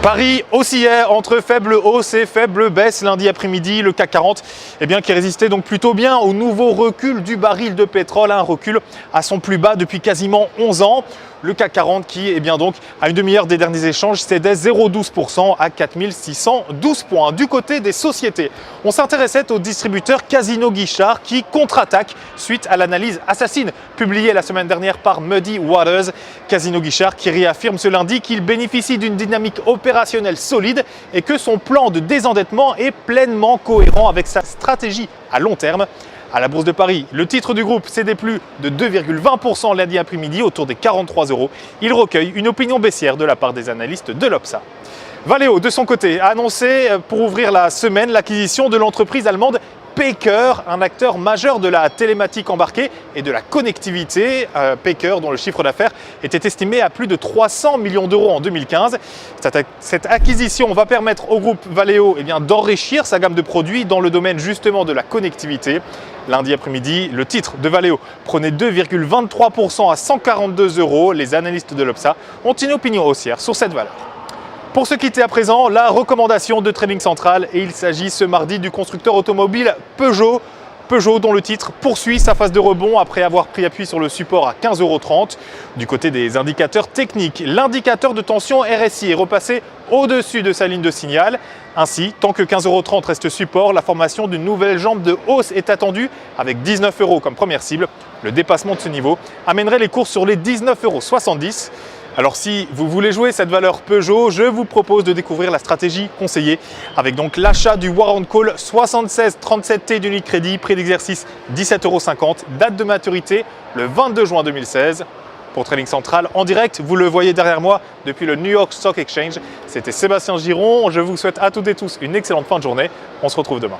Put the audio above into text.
Paris oscillait entre faible hausse et faible baisse lundi après-midi. Le CAC 40 qui résistait donc plutôt bien au nouveau recul du baril de pétrole, un recul à son plus bas depuis quasiment 11 ans. Le CAC 40 qui, donc, à une demi-heure des derniers échanges, cédait 0,12% à 4612 points. Du côté des sociétés, on s'intéressait au distributeur Casino Guichard qui contre-attaque suite à l'analyse assassine publiée la semaine dernière par Muddy Waters. Casino Guichard qui réaffirme ce lundi qu'il bénéficie d'une dynamique opérationnelle solide et que son plan de désendettement est pleinement cohérent avec sa stratégie à long terme. À la Bourse de Paris, le titre du groupe cédait plus de 2,20% lundi après-midi autour des 43 €. Il recueille une opinion baissière de la part des analystes de l'Opsa. Valeo, de son côté, a annoncé pour ouvrir la semaine l'acquisition de l'entreprise allemande Paker, un acteur majeur de la télématique embarquée et de la connectivité. Paker, dont le chiffre d'affaires était estimé à plus de 300 millions d'euros en 2015. Cette acquisition va permettre au groupe Valeo d'enrichir sa gamme de produits dans le domaine justement de la connectivité. Lundi après-midi, le titre de Valeo prenait 2,23% à 142 €. Les analystes de l'Opsa ont une opinion haussière sur cette valeur. Pour se quitter à présent, la recommandation de Trading Central, et il s'agit ce mardi du constructeur automobile Peugeot. Peugeot dont le titre poursuit sa phase de rebond après avoir pris appui sur le support à 15,30 €. Du côté des indicateurs techniques, l'indicateur de tension RSI est repassé au-dessus de sa ligne de signal. Ainsi, tant que 15,30 € reste support, la formation d'une nouvelle jambe de hausse est attendue avec 19 € comme première cible. Le dépassement de ce niveau amènerait les cours sur les 19,70 €. Alors si vous voulez jouer cette valeur Peugeot, je vous propose de découvrir la stratégie conseillée avec donc l'achat du Warrant Call 7637T d'Unicredit, prix d'exercice 17,50 €, date de maturité le 22 juin 2016. Pour Trading Central en direct, vous le voyez derrière moi depuis le New York Stock Exchange. C'était Sébastien Giron, je vous souhaite à toutes et tous une excellente fin de journée. On se retrouve demain.